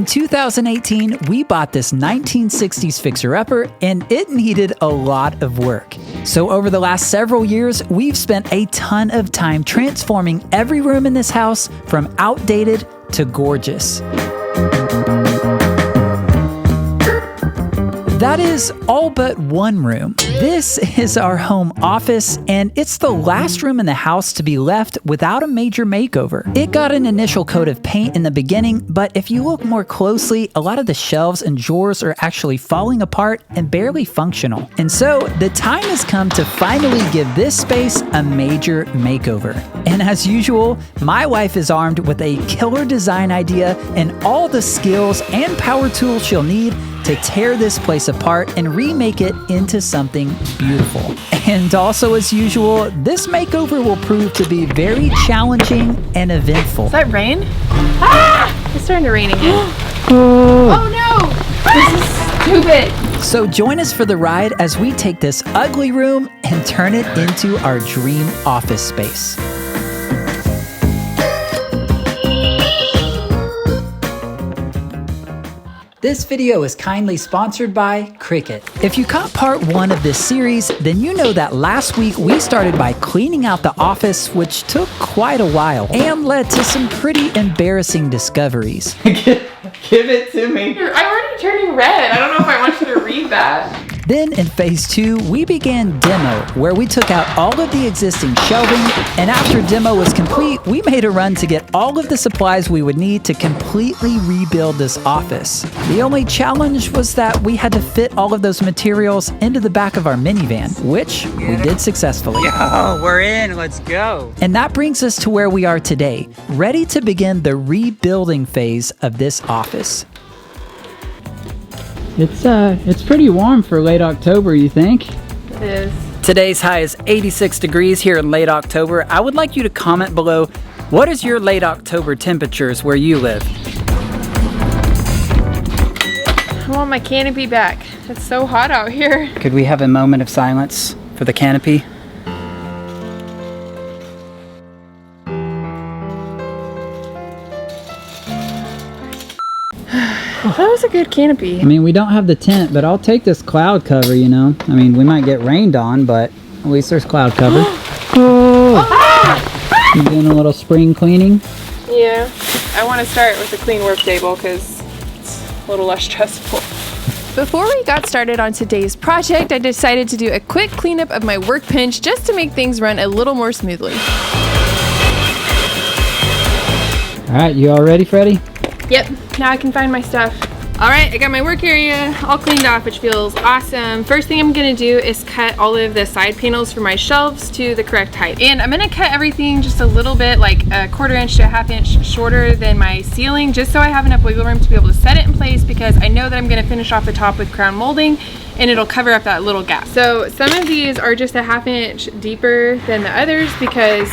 In 2018, we bought this 1960s fixer-upper, and it needed a lot of work. So over the last several years, we've spent a ton of time transforming every room in this house from outdated to gorgeous. That is all but one room. This is our home office, and it's the last room in the house to be left without a major makeover. It got an initial coat of paint in the beginning, but if you look more closely, a lot of the shelves and drawers are actually falling apart and barely functional. And so the time has come to finally give this space a major makeover. And as usual, my wife is armed with a killer design idea and all the skills and power tools she'll need to tear this place apart and remake it into something beautiful. And also, as usual, this makeover will prove to be very challenging and eventful. Is that rain? Ah! It's starting to rain again. Oh no! This is stupid. So join us for the ride as we take this ugly room and turn it into our dream office space. This video is kindly sponsored by Cricut. If you caught part 1 of this series, then you know that last week we started by cleaning out the office, which took quite a while and led to some pretty embarrassing discoveries. Give it to me. I'm already turning red. I don't know if I want you to read that. Then in phase 2, we began demo, where we took out all of the existing shelving, and after demo was complete, we made a run to get all of the supplies we would need to completely rebuild this office. The only challenge was that we had to fit all of those materials into the back of our minivan, which we did successfully. Yo, we're in, let's go. And that brings us to where we are today, ready to begin the rebuilding phase of this office. It's pretty warm for late October, you think? It is. Today's high is 86 degrees here in late October. I would like you to comment below, what is your late October temperatures where you live? I want my canopy back. It's so hot out here. Could we have a moment of silence for the canopy? That was a good canopy. I mean, we don't have the tent, but I'll take this cloud cover, you know? I mean, we might get rained on, but at least there's cloud cover. Oh! You doing a little spring cleaning? Yeah. I want to start with a clean work table because it's a little less stressful. Before we got started on today's project, I decided to do a quick cleanup of my workbench just to make things run a little more smoothly. All right, you all ready, Freddie? Yep, now I can find my stuff. All right, I got my work area all cleaned off, which feels awesome. First thing I'm gonna do is cut all of the side panels for my shelves to the correct height. And I'm gonna cut everything just a little bit, like a 1/4 inch to a 1/2 inch shorter than my ceiling, just so I have enough wiggle room to be able to set it in place, because I know that I'm gonna finish off the top with crown molding and it'll cover up that little gap. So some of these are just a 1/2 inch deeper than the others because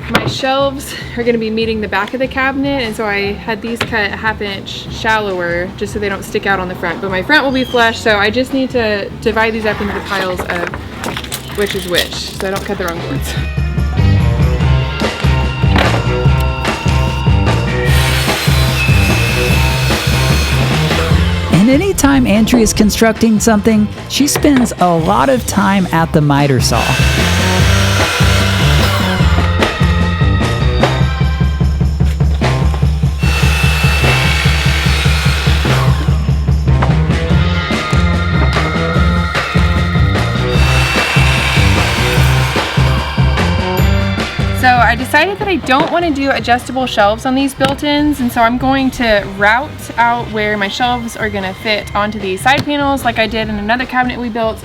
my shelves are going to be meeting the back of the cabinet, and so I had these cut a 1/2 inch shallower just so they don't stick out on the front. But my front will be flush, so I just need to divide these up into the piles of which is which, so I don't cut the wrong boards. And anytime Andrea is constructing something, she spends a lot of time at the miter saw. So I decided that I don't want to do adjustable shelves on these built-ins, and so I'm going to route out where my shelves are going to fit onto these side panels like I did in another cabinet we built.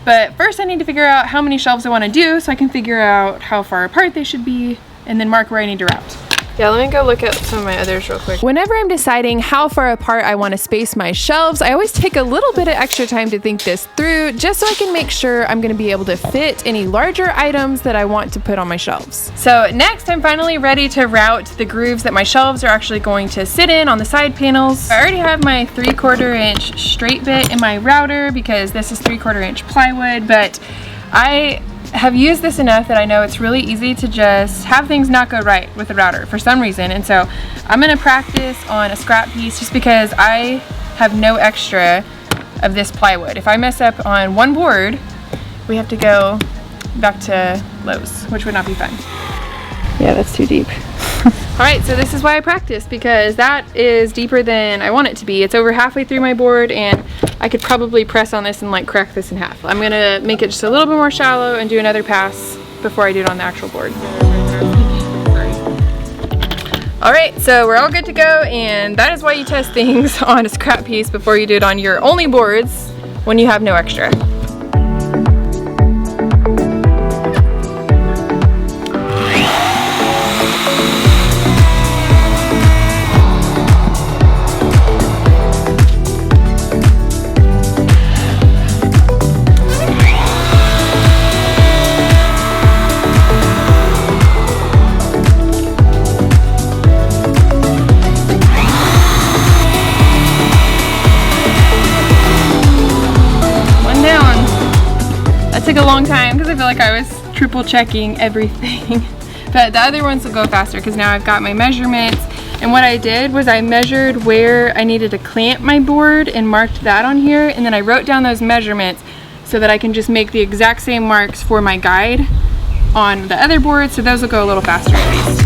But first I need to figure out how many shelves I want to do so I can figure out how far apart they should be and then mark where I need to route. Yeah, let me go look at some of my others real quick. Whenever I'm deciding how far apart I want to space my shelves, I always take a little bit of extra time to think this through, just so I can make sure I'm going to be able to fit any larger items that I want to put on my shelves. So next, I'm finally ready to route the grooves that my shelves are actually going to sit in on the side panels. I already have my 3/4 inch straight bit in my router because this is 3/4 inch plywood, but I have used this enough that I know it's really easy to just have things not go right with the router for some reason. And so I'm gonna practice on a scrap piece just because I have no extra of this plywood. If I mess up on one board, we have to go back to Lowe's, which would not be fun. Yeah, that's too deep. All right, so this is why I practice, because that is deeper than I want it to be. It's over halfway through my board, and I could probably press on this and like crack this in half. I'm gonna make it just a little bit more shallow and do another pass before I do it on the actual board. All right, so we're all good to go, and that is why you test things on a scrap piece before you do it on your only boards when you have no extra. Took a long time because I feel like I was triple checking everything. But the other ones will go faster because now I've got my measurements. And what I did was I measured where I needed to clamp my board and marked that on here. And then I wrote down those measurements so that I can just make the exact same marks for my guide on the other board. So those will go a little faster at least.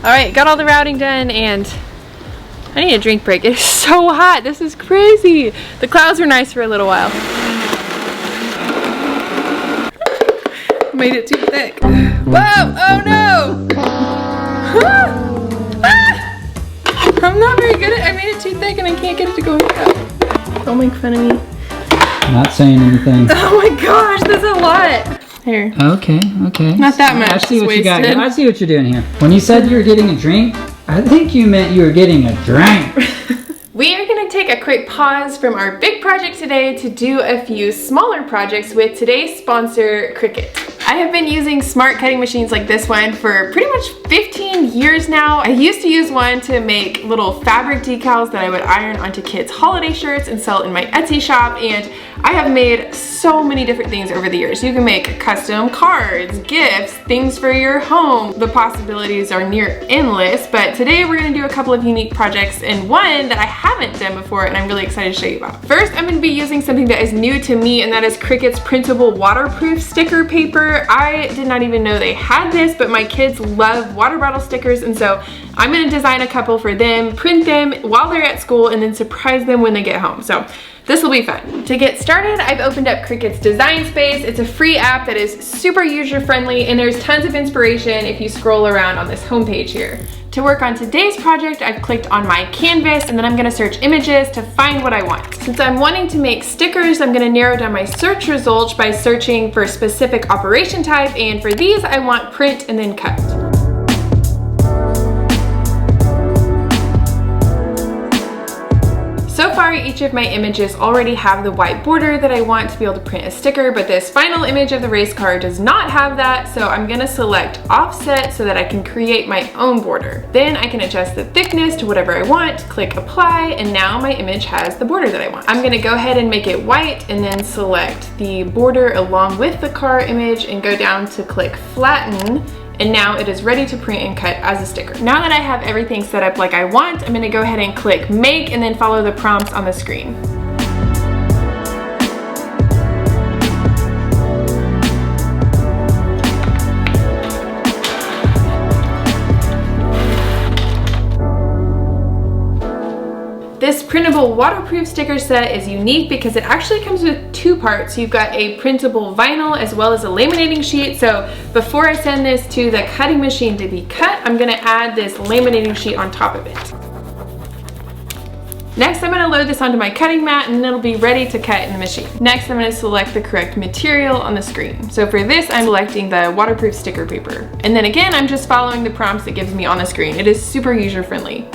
All right, got all the routing done, and I need a drink break. It's so hot. This is crazy. The clouds were nice for a little while. Made it too thick. Whoa! Oh no! I'm not very good at it. I made it too thick, and I can't get it to go up. Don't make fun of me. Not saying anything. Oh my gosh, this is a lot. Here. Okay. Not that much. I see what you got. Wasted. I see what you're doing here. When you said you were getting a drink, I think you meant you were getting a drink. We are going to take a quick pause from our big project today to do a few smaller projects with today's sponsor, Cricut. I have been using smart cutting machines like this one for pretty much 15 years now. I used to use one to make little fabric decals that I would iron onto kids' holiday shirts and sell in my Etsy shop, and I have made so many different things over the years. You can make custom cards, gifts, things for your home. The possibilities are near endless, but today we're gonna do a couple of unique projects and one that I haven't done before and I'm really excited to show you about. First, I'm gonna be using something that is new to me, and that is Cricut's printable waterproof sticker paper. I did not even know they had this, but my kids love water bottle stickers, and so I'm gonna design a couple for them, print them while they're at school, and then surprise them when they get home. So this will be fun. To get started, I've opened up Cricut's Design Space. It's a free app that is super user-friendly, and there's tons of inspiration if you scroll around on this homepage here. To work on today's project, I've clicked on my canvas, and then I'm gonna search images to find what I want. Since I'm wanting to make stickers, I'm gonna narrow down my search results by searching for a specific operation type, and for these, I want print and then cut. So far, each of my images already have the white border that I want to be able to print a sticker, but this final image of the race car does not have that, so I'm gonna select offset so that I can create my own border. Then I can adjust the thickness to whatever I want, click apply, and now my image has the border that I want. I'm gonna go ahead and make it white and then select the border along with the car image and go down to click flatten. And now it is ready to print and cut as a sticker. Now that I have everything set up like I want, I'm gonna go ahead and click make and then follow the prompts on the screen. This printable waterproof sticker set is unique because it actually comes with two parts. You've got a printable vinyl as well as a laminating sheet. So before I send this to the cutting machine to be cut, I'm gonna add this laminating sheet on top of it. Next, I'm gonna load this onto my cutting mat and it'll be ready to cut in the machine. Next, I'm gonna select the correct material on the screen. So for this, I'm selecting the waterproof sticker paper. And then again, I'm just following the prompts it gives me on the screen. It is super user-friendly.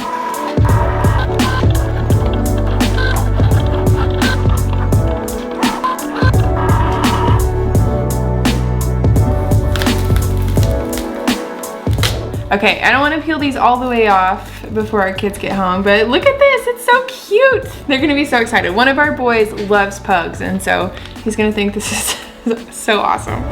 Okay, I don't want to peel these all the way off before our kids get home, but look at this, it's so cute. They're gonna be so excited. One of our boys loves pugs, and so he's gonna think this is so awesome.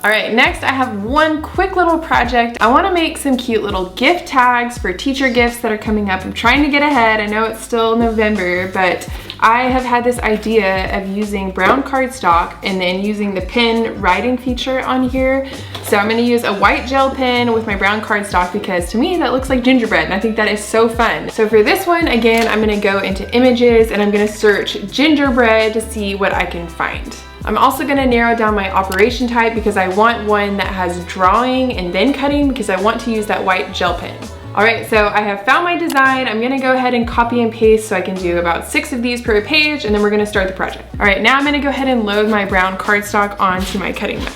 All right, next I have one quick little project. I wanna make some cute little gift tags for teacher gifts that are coming up. I'm trying to get ahead. I know it's still November, but I have had this idea of using brown cardstock and then using the pen writing feature on here. So I'm gonna use a white gel pen with my brown cardstock because to me that looks like gingerbread and I think that is so fun. So for this one, again, I'm gonna go into images and I'm gonna search gingerbread to see what I can find. I'm also gonna narrow down my operation type because I want one that has drawing and then cutting because I want to use that white gel pen. All right, so I have found my design. I'm gonna go ahead and copy and paste so I can do about 6 of these per page and then we're gonna start the project. All right, now I'm gonna go ahead and load my brown cardstock onto my cutting mat.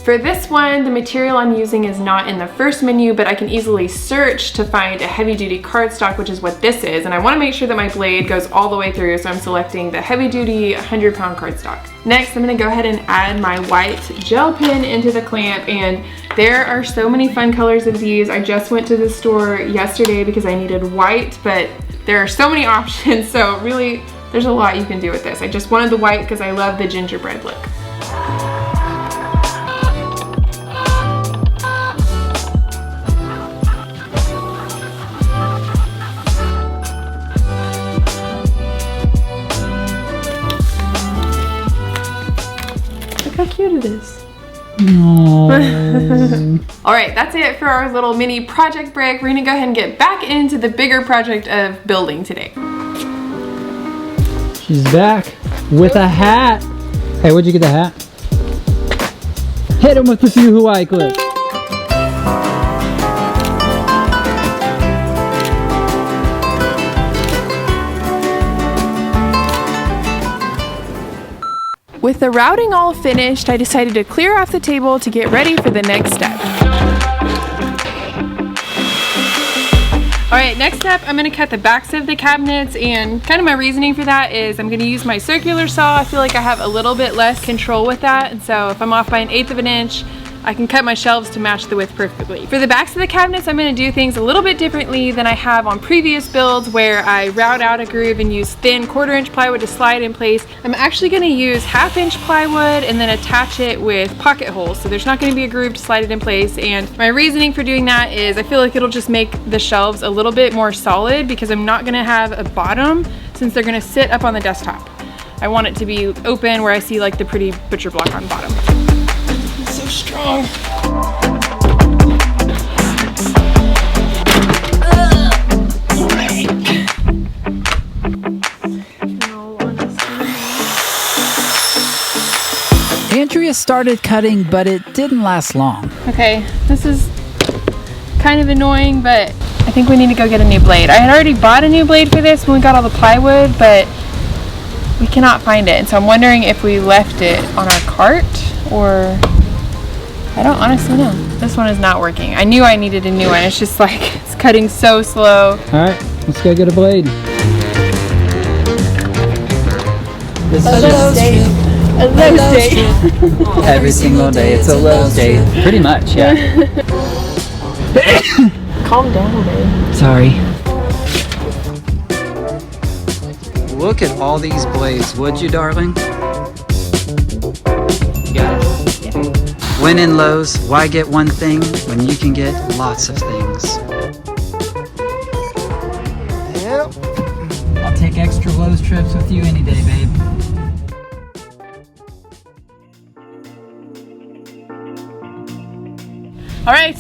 For this one, the material I'm using is not in the first menu, but I can easily search to find a heavy duty cardstock, which is what this is. And I wanna make sure that my blade goes all the way through, so I'm selecting the heavy duty 100-pound cardstock. Next, I'm gonna go ahead and add my white gel pen into the clamp, and there are so many fun colors of these. I just went to the store yesterday because I needed white, but there are so many options, so really, there's a lot you can do with this. I just wanted the white because I love the gingerbread look. How cute it is. All right, that's it for our little mini project break. We're gonna go ahead and get back into the bigger project of building today. She's back with a hat. Hey, where'd you get the hat? Hit him with a few Hawaii clips. With the routing all finished, I decided to clear off the table to get ready for the next step. All right, next step, I'm gonna cut the backs of the cabinets, and kind of my reasoning for that is I'm gonna use my circular saw. I feel like I have a little bit less control with that, and so if I'm off by 1/8 of an inch, I can cut my shelves to match the width perfectly. For the backs of the cabinets, I'm gonna do things a little bit differently than I have on previous builds where I route out a groove and use thin 1/4-inch plywood to slide in place. I'm actually gonna use 1/2-inch plywood and then attach it with pocket holes. So there's not gonna be a groove to slide it in place. And my reasoning for doing that is I feel like it'll just make the shelves a little bit more solid because I'm not gonna have a bottom since they're gonna sit up on the desktop. I want it to be open where I see like the pretty butcher block on bottom. So strong. Andrea started cutting, but it didn't last long. Okay, this is kind of annoying, but I think we need to go get a new blade. I had already bought a new blade for this when we got all the plywood, but we cannot find it. And so I'm wondering if we left it on our cart or I don't honestly know. This one is not working. I knew I needed a new one. It's just like, it's cutting so slow. All right, let's go get a blade. This is just A low state. every single day. It's a low day. Pretty much, yeah. Calm down, babe. Sorry. Look at all these blades, would you, darling? You got it? Yeah. When in Lowe's, why get one thing when you can get lots of things? Yep. I'll take extra Lowe's trips with you any day, babe. All right,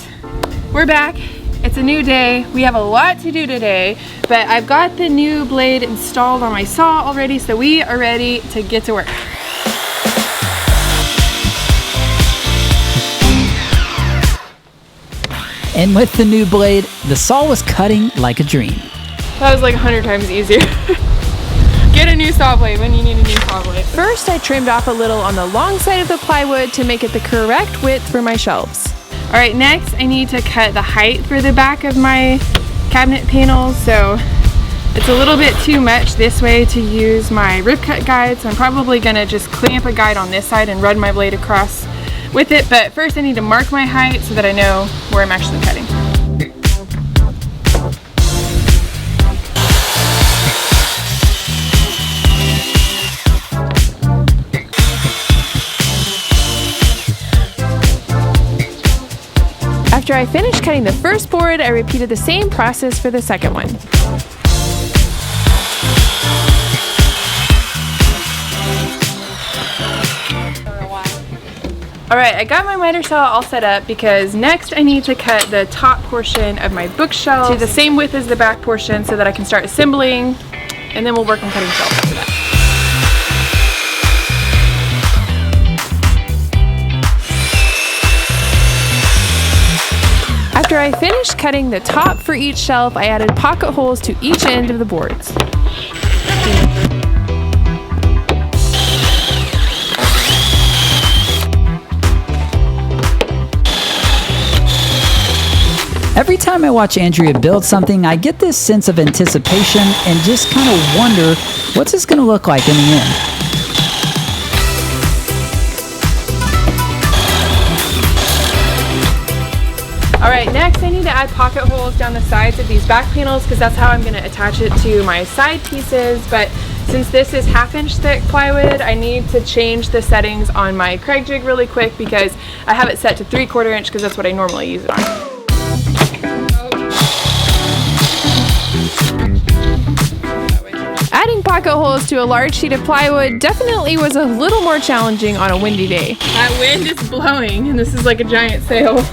we're back. It's a new day. We have a lot to do today, but I've got the new blade installed on my saw already, so we are ready to get to work. And with the new blade, the saw was cutting like a dream. That was like 100 times easier. Get a new saw blade when you need a new saw blade. First, I trimmed off a little on the long side of the plywood to make it the correct width for my shelves. All right, next I need to cut the height for the back of my cabinet panels. So It's a little bit too much this way to use my rib cut guide, so I'm probably gonna just clamp a guide on this side and run my blade across with it. But first I need to mark my height so that I know where I'm actually cutting. After I finished cutting the first board, I repeated the same process for the second one. Alright, I got my miter saw all set up because next I need to cut the top portion of my bookshelf to the same width as the back portion so that I can start assembling, and then we'll work on cutting shelves after that. After I finished cutting the top for each shelf, I added pocket holes to each end of the boards. Every time I watch Andrea build something, I get this sense of anticipation and just kind of wonder, what's this going to look like in the end? Alright, next I need to add pocket holes down the sides of these back panels because that's how I'm going to attach it to my side pieces. But since this is 1/2 inch thick plywood, I need to change the settings on my Craig jig really quick because I have it set to 3/4 inch because that's what I normally use it on. Adding pocket holes to a large sheet of plywood definitely was a little more challenging on a windy day. That wind is blowing and this is like a giant sail.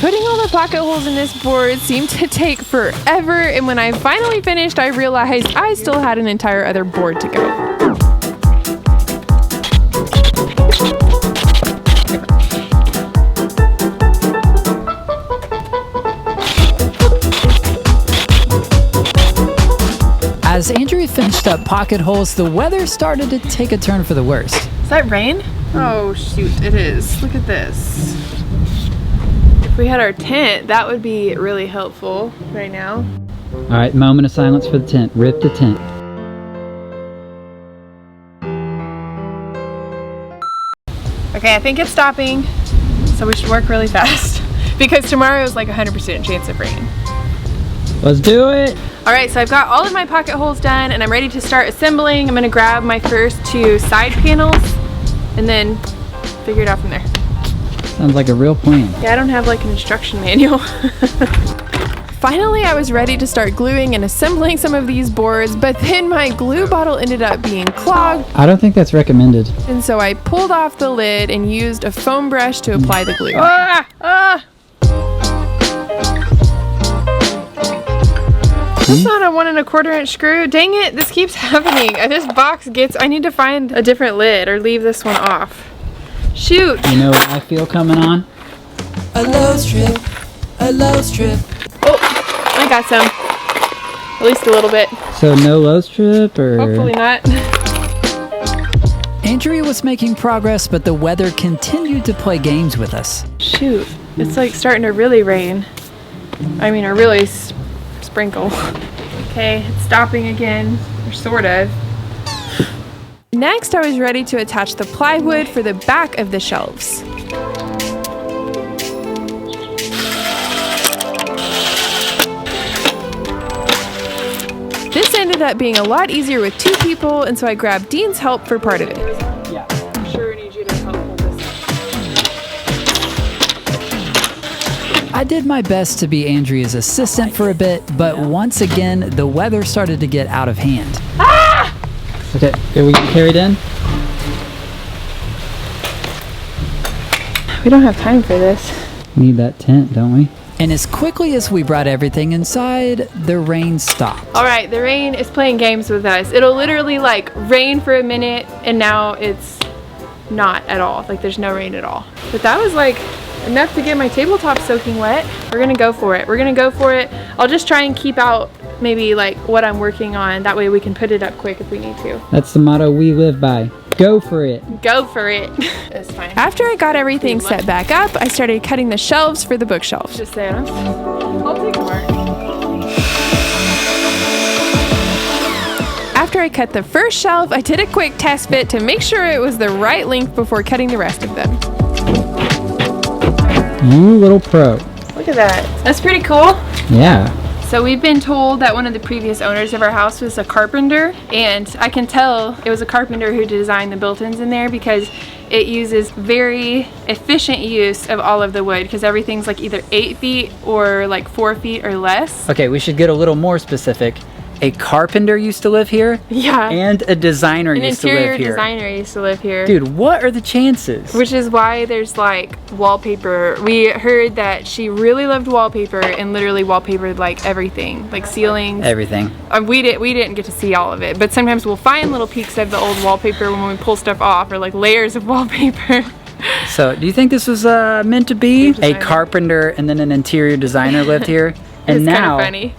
Putting all the pocket holes in this board seemed to take forever, and when I finally finished, I realized I still had an entire other board to go. As Andrea finished up pocket holes, the weather started to take a turn for the worse. Is that rain? Oh shoot, it is. Look at this. If we had our tent, that would be really helpful right now. All right, moment of silence for the tent. Rip the tent. Okay, I think it's stopping, so we should work really fast because tomorrow is like 100% chance of rain. Let's do it. All right, so I've got all of my pocket holes done and I'm ready to start assembling. I'm gonna grab my first 2 side panels and then figure it out from there. Sounds like a real plan. Yeah, I don't have like an instruction manual. Finally, I was ready to start gluing and assembling some of these boards, but then my glue bottle ended up being clogged. I don't think that's recommended. And so I pulled off the lid and used a foam brush to apply the glue. That's not a 1 1/4 inch screw. Dang it, this keeps happening. This box I need to find a different lid or leave this one off. Shoot. You know what I feel coming on? A low strip, a low strip. Oh, I got some. At least a little bit. So no low strip or? Hopefully not. Andrea was making progress, but the weather continued to play games with us. Shoot, it's like starting to really rain. I mean, or really sprinkle. Okay, it's stopping again, or sort of. Next, I was ready to attach the plywood for the back of the shelves. This ended up being a lot easier with 2 people, and so I grabbed Dean's help for part of it. Yeah, I'm sure I need you to help hold this up. I did my best to be Andrea's assistant for a bit, but once again, the weather started to get out of hand. Okay, are we carried in? We don't have time for this. We need that tent, don't we? And as quickly as we brought everything inside, the rain stopped. All right, the rain is playing games with us. It'll literally like rain for a minute and now it's not at all. Like there's no rain at all. But that was like enough to get my tabletop soaking wet. We're gonna go for it. We're gonna go for it. I'll just try and keep out maybe like what I'm working on. That way we can put it up quick if we need to. That's the motto we live by. Go for it. Go for it. It's fine. After I got everything set back up, I started cutting the shelves for the bookshelves. Just saying. I'll take more. After I cut the first shelf, I did a quick test fit to make sure it was the right length before cutting the rest of them. You little pro. Look at that. That's pretty cool. Yeah. So we've been told that one of the previous owners of our house was a carpenter, and I can tell it was a carpenter who designed the built-ins in there because it uses very efficient use of all of the wood because everything's like either 8 feet or like 4 feet or less. Okay, we should get a little more specific. A carpenter used to live here? Yeah. And a designer used to live here. An interior designer used to live here. Dude, what are the chances? Which is why there's like wallpaper. We heard that she really loved wallpaper and literally wallpapered like everything, like ceilings. Everything. We didn't get to see all of it, but sometimes we'll find little peeks of the old wallpaper when we pull stuff off, or like layers of wallpaper. So, do you think this was meant to be? A carpenter and then an interior designer lived here? And it's now kind of funny.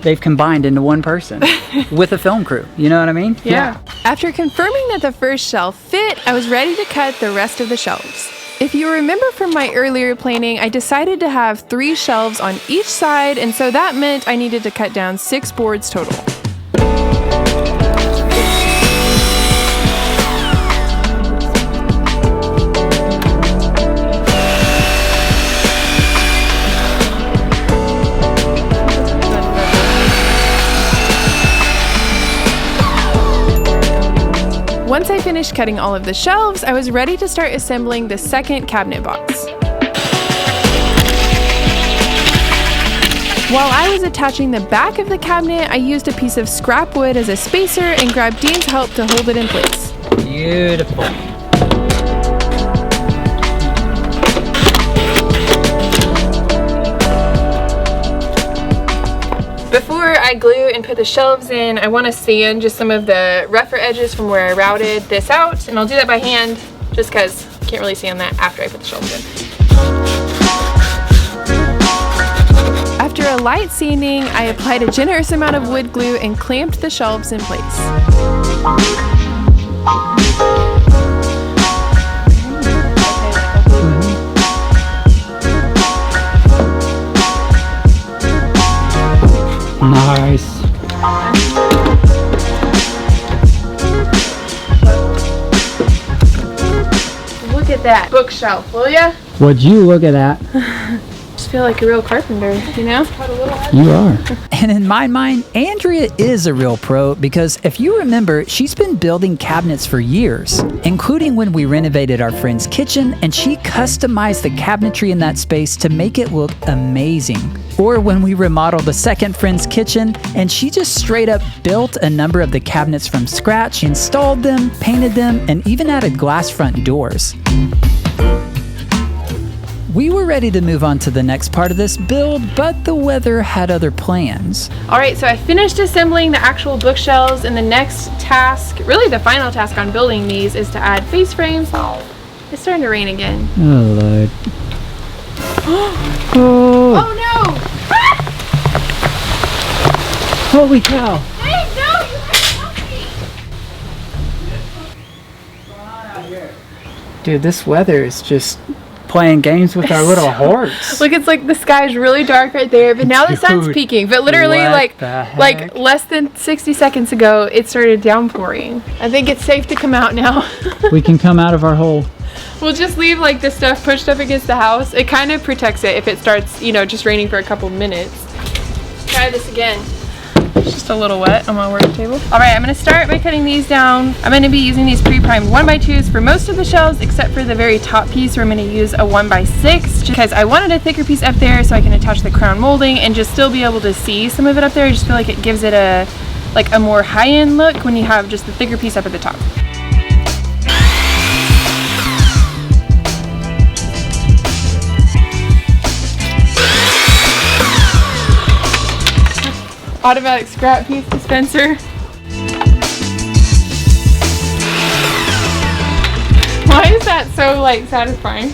They've combined into one person with a film crew. You know what I mean? Yeah. After confirming that the first shelf fit, I was ready to cut the rest of the shelves. If you remember from my earlier planning, I decided to have 3 shelves on each side, and so that meant I needed to cut down 6 boards total. Once I finished cutting all of the shelves, I was ready to start assembling the second cabinet box. While I was attaching the back of the cabinet, I used a piece of scrap wood as a spacer and grabbed Dean's help to hold it in place. Beautiful. Before I glue and put the shelves in, I want to sand just some of the rougher edges from where I routed this out, and I'll do that by hand just because I can't really sand that after I put the shelves in. After a light sanding, I applied a generous amount of wood glue and clamped the shelves in place. Nice. Look at that bookshelf, will ya? Would you look at that? Just feel like a real carpenter, you know? You are. And in my mind, Andrea is a real pro because if you remember, she's been building cabinets for years, including when we renovated our friend's kitchen and she customized the cabinetry in that space to make it look amazing. Or when we remodeled a second friend's kitchen and she just straight up built a number of the cabinets from scratch, installed them, painted them, and even added glass front doors. We were ready to move on to the next part of this build, but the weather had other plans. All right, so I finished assembling the actual bookshelves, and the next task, really the final task on building these, is to add face frames. It's starting to rain again. Oh, Lord. Oh no! Holy cow. Hey, no, you have to help me! Dude, this weather is just playing games with our little horse. Look, it's like the sky's really dark right there, but now the sun's Dude, peeking. But literally, what the like heck? less than 60 seconds ago, it started downpouring. I think it's safe to come out now. We can come out of our hole. We'll just leave like this stuff pushed up against the house. It kind of protects it if it starts, you know, just raining for a couple minutes. Try this again. It's just a little wet on my work table. All right, I'm gonna start by cutting these down. I'm gonna be using these pre-primed 1x2s for most of the shelves, except for the very top piece where I'm gonna use a 1x6, because I wanted a thicker piece up there so I can attach the crown molding and just still be able to see some of it up there. I just feel like it gives it a more high-end look when you have just the thicker piece up at the top. Automatic scrap piece dispenser. Why is that so like satisfying?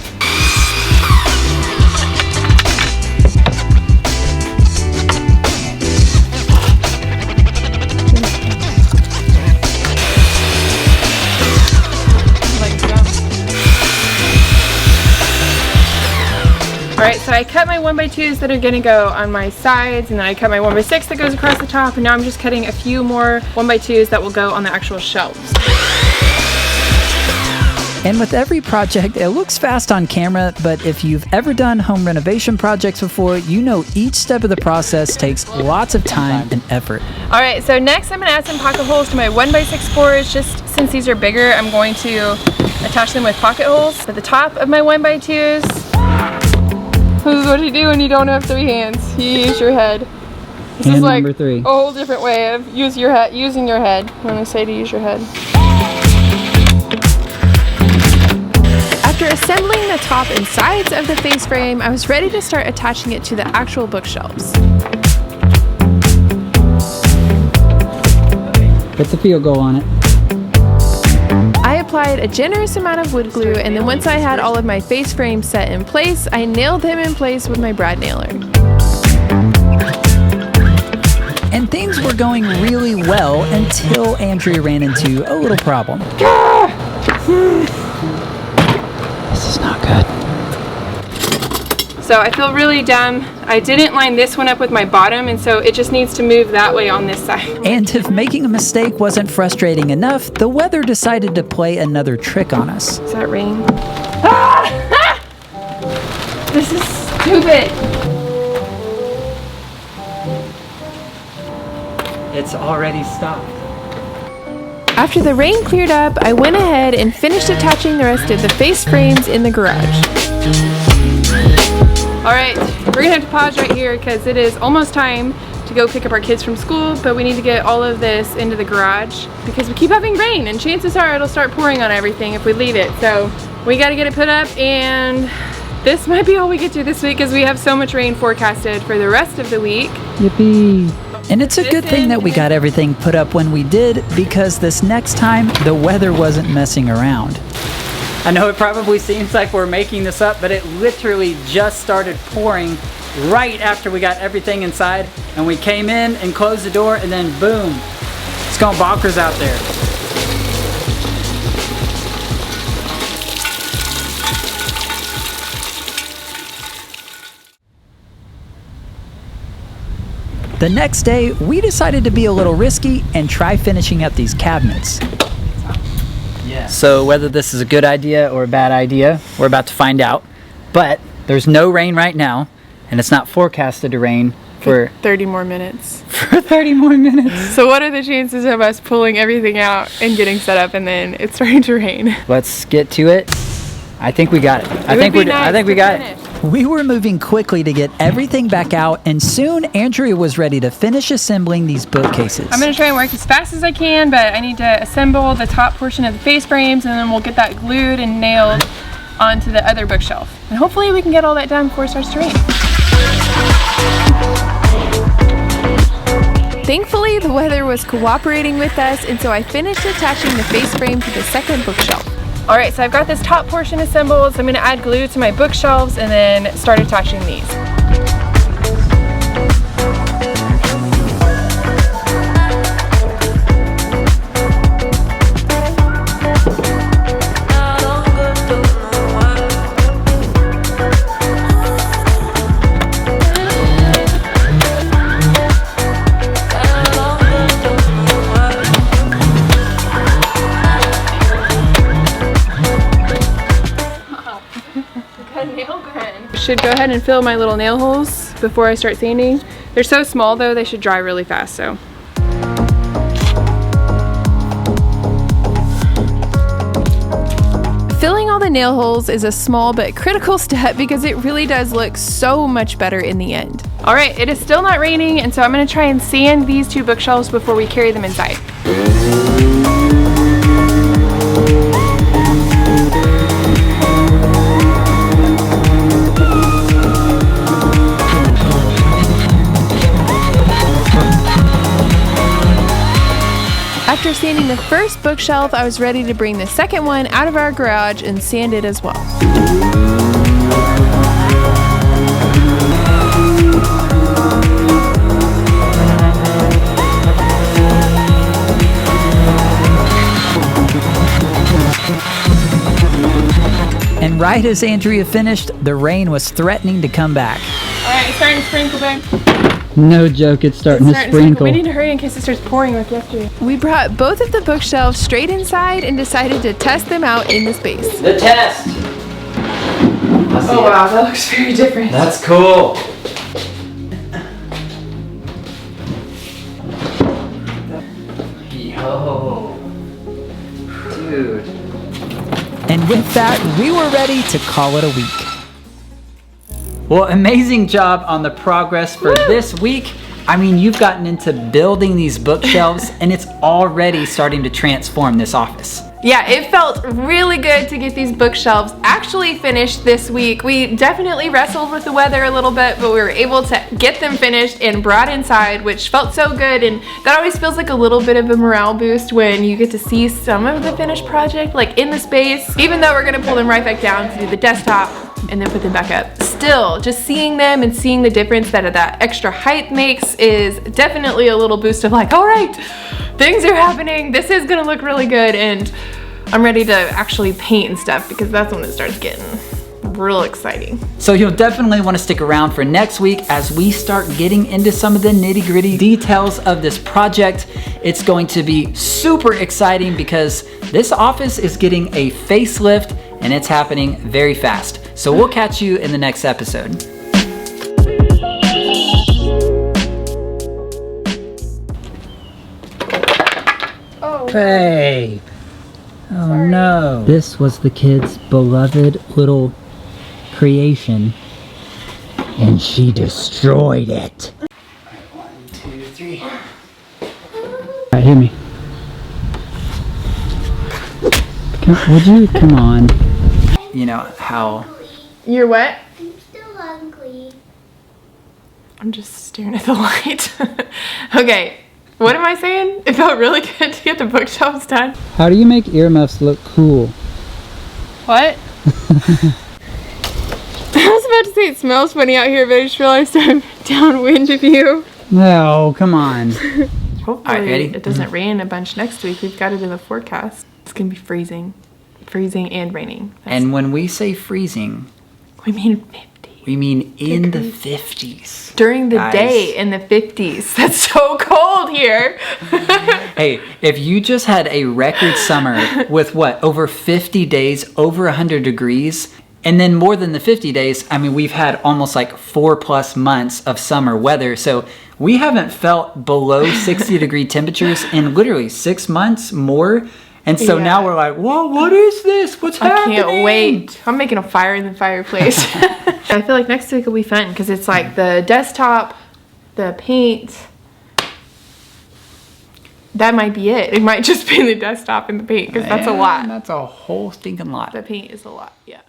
cut my 1x2s that are gonna go on my sides, and then I cut my 1x6 that goes across the top, and now I'm just cutting a few more 1x2s that will go on the actual shelves. And with every project, it looks fast on camera, but if you've ever done home renovation projects before, you know each step of the process takes lots of time and effort. All right, so next I'm gonna add some pocket holes to my 1x6 boards. Just since these are bigger, I'm going to attach them with pocket holes at the top of my 1x2s. This is what you do when you don't have 3 hands. You use your head. This Hand is like number 3. a whole different way of using your head. I'm gonna say to use your head. After assembling the top and sides of the face frame, I was ready to start attaching it to the actual bookshelves. Put the field goal on it. I applied a generous amount of wood glue, and then once I had all of my face frames set in place, I nailed them in place with my brad nailer. And things were going really well until Andrea ran into a little problem. This is not good. So I feel really dumb. I didn't line this one up with my bottom, and so it just needs to move that way on this side. And if making a mistake wasn't frustrating enough, the weather decided to play another trick on us. Is that rain? Ah! This is stupid. It's already stopped. After the rain cleared up, I went ahead and finished attaching the rest of the face frames in the garage. All right, we're gonna have to pause right here because it is almost time to go pick up our kids from school, but we need to get all of this into the garage because we keep having rain, and chances are it'll start pouring on everything if we leave it. So we gotta get it put up, and this might be all we get to this week because we have so much rain forecasted for the rest of the week. Yippee. And it's a good thing that we got everything put up when we did, because this next time, the weather wasn't messing around. I know it probably seems like we're making this up, but it literally just started pouring right after we got everything inside, and we came in and closed the door, and then boom, it's going bonkers out there. The next day, we decided to be a little risky and try finishing up these cabinets. So whether this is a good idea or a bad idea, we're about to find out. But there's no rain right now, and it's not forecasted to rain for 30 more minutes. For 30 more minutes. So what are the chances of us pulling everything out and getting set up and then it's starting to rain? Let's get to it. I think we got it. I think we got it. We were moving quickly to get everything back out, and soon Andrea was ready to finish assembling these bookcases. I'm gonna try and work as fast as I can, but I need to assemble the top portion of the face frames, and then we'll get that glued and nailed onto the other bookshelf. And hopefully we can get all that done before it starts to rain. Thankfully, the weather was cooperating with us, and so I finished attaching the face frame to the second bookshelf. All right, so I've got this top portion assembled, so I'm gonna add glue to my bookshelves and then start attaching these. Should go ahead and fill my little nail holes before I start sanding. They're so small though, they should dry really fast, so. Filling all the nail holes is a small but critical step because it really does look so much better in the end. All right, it is still not raining, and so I'm gonna try and sand these two bookshelves before we carry them inside. After sanding the first bookshelf, I was ready to bring the second one out of our garage and sand it as well. And right as Andrea finished, the rain was threatening to come back. All right, it's starting to sprinkle, babe. No joke, it's starting to sprinkle. We need to hurry in case it starts pouring like yesterday. We brought both of the bookshelves straight inside and decided to test them out in the space. The test. Oh wow, that looks very different. That's cool. Yo, dude. And with that, we were ready to call it a week. Well, amazing job on the progress for this week. I mean, you've gotten into building these bookshelves and it's already starting to transform this office. Yeah, it felt really good to get these bookshelves actually finished this week. We definitely wrestled with the weather a little bit, but we were able to get them finished and brought inside, which felt so good. And that always feels like a little bit of a morale boost when you get to see some of the finished project like in the space, even though we're gonna pull them right back down to do the desktop and then put them back up. Still, just seeing them and seeing the difference that extra height makes is definitely a little boost of like, all right, things are happening. This is gonna look really good, and I'm ready to actually paint and stuff because that's when it starts getting real exciting. So you'll definitely want to stick around for next week as we start getting into some of the nitty-gritty details of this project. It's going to be super exciting because this office is getting a facelift and it's happening very fast. So we'll catch you in the next episode. Hey. Oh no. This was the kid's beloved little creation, and she destroyed it. 1, 2, 3. Alright, hear me. Would you? Come on. You know how... You're what? I'm still hungry. I'm just staring at the light. Okay, what am I saying? It felt really good to get the bookshelves done. How do you make earmuffs look cool? What? I was about to say it smells funny out here, but I just realized I'm downwind of you. No, come on. Hopefully All right, ready? it doesn't rain a bunch next week. We've got it in the forecast. It's gonna be freezing and raining. And when we say freezing, We mean 50. we mean in the 50s. During the Guys. day in the 50s. That's so cold here. Hey, if you just had a record summer with what, over 50 days, over 100 degrees, and then more than the 50 days, I mean, we've had almost like 4+ months of summer weather. So we haven't felt below 60 degree temperatures in literally 6 months more. And so now we're like, whoa, what is this? What's happening? I can't wait. I'm making a fire in the fireplace. I feel like next week will be fun because it's like the desktop, the paint. That might be it. It might just be the desktop and the paint because that's a lot. That's a whole stinking lot. The paint is a lot, yeah.